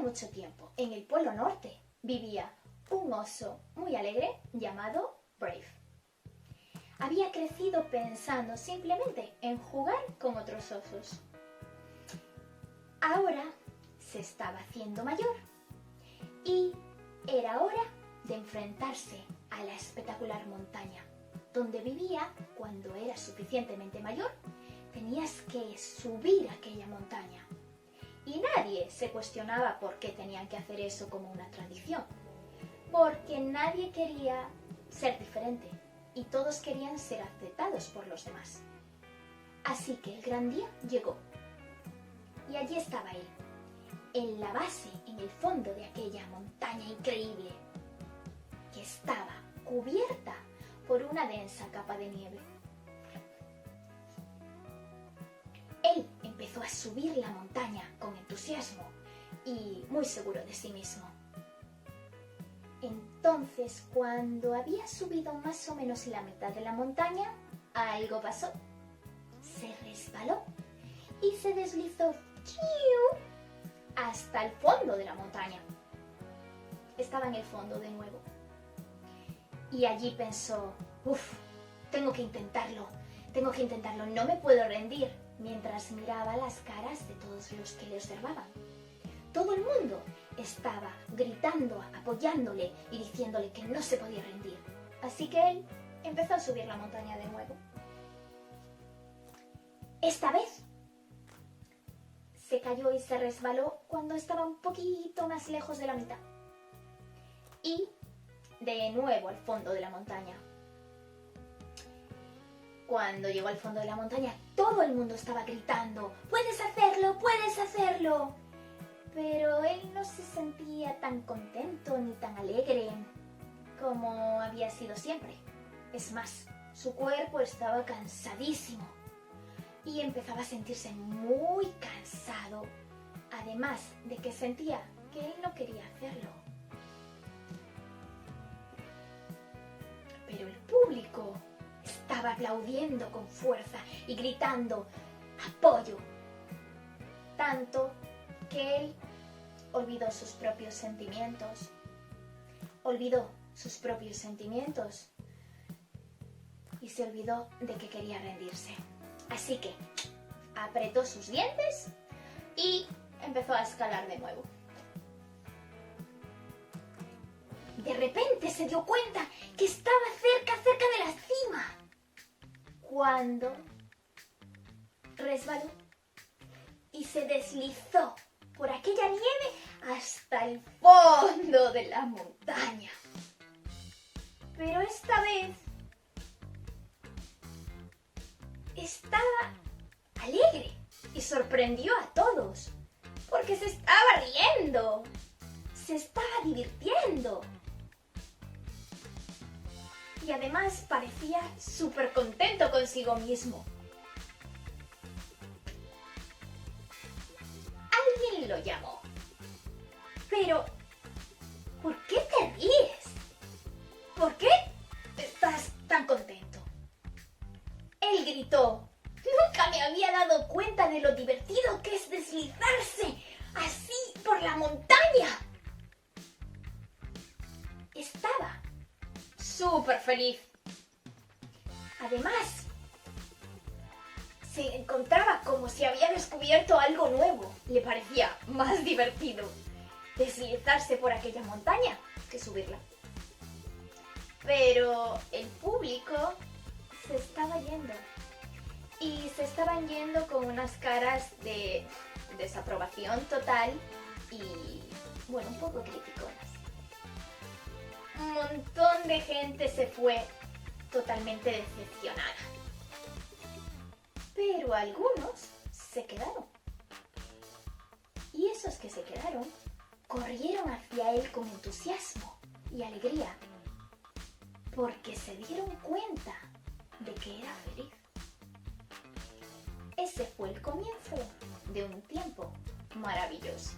mucho tiempo, en el Polo Norte, vivía un oso muy alegre llamado Brave. Había crecido pensando simplemente en jugar con otros osos. Ahora se estaba haciendo mayor y era hora de enfrentarse a la espectacular montaña, donde vivía cuando era suficientemente mayor. Tenías que subir aquella montaña. Y nadie se cuestionaba por qué tenían que hacer eso como una tradición. Porque nadie quería ser diferente y todos querían ser aceptados por los demás. Así que el gran día llegó. Y allí estaba él, en la base, en el fondo de aquella montaña increíble, que estaba cubierta por una densa capa de nieve. Él empezó a subir la montaña con entusiasmo y muy seguro de sí mismo. Entonces, cuando había subido más o menos la mitad de la montaña, algo pasó. Se resbaló y se deslizó hasta el fondo de la montaña. Estaba en el fondo de nuevo. Y allí pensó, tengo que intentarlo, no me puedo rendir, mientras miraba las caras de todos los que le observaban. Todo el mundo estaba gritando, apoyándole y diciéndole que no se podía rendir. Así que él empezó a subir la montaña de nuevo. Esta vez se cayó y se resbaló cuando estaba un poquito más lejos de la mitad. Y de nuevo al fondo de la montaña. Cuando llegó al fondo de la montaña, todo el mundo estaba gritando, ¡puedes hacerlo, puedes hacerlo! Pero él no se sentía tan contento ni tan alegre como había sido siempre. Es más, su cuerpo estaba cansadísimo y empezaba a sentirse muy cansado, además de que sentía que él no quería hacerlo. Pero el público estaba aplaudiendo con fuerza y gritando ¡apoyo! Tanto que él olvidó sus propios sentimientos. Y se olvidó de que quería rendirse. Así que apretó sus dientes y empezó a escalar de nuevo. De repente se dio cuenta que estaba cerca de la cima, cuando resbaló y se deslizó por aquella nieve hasta el fondo de la montaña. Pero esta vez estaba alegre y sorprendió a todos, porque se estaba riendo, se estaba divirtiendo. Y además parecía súper contento consigo mismo. Alguien lo llamó. Pero, ¿por qué te ríes? ¿Por qué estás tan contento? Él gritó, nunca me había dado cuenta de lo divertido que es deslizarse así por la montaña. Estaba súper feliz. Además, se encontraba como si había descubierto algo nuevo. Le parecía más divertido deslizarse por aquella montaña que subirla. Pero el público se estaba yendo. Y se estaban yendo con unas caras de desaprobación total y, bueno, un poco criticonas. Un montón de gente se fue totalmente decepcionada. Pero algunos se quedaron. Y esos que se quedaron corrieron hacia él con entusiasmo y alegría, porque se dieron cuenta de que era feliz. Ese fue el comienzo de un tiempo maravilloso.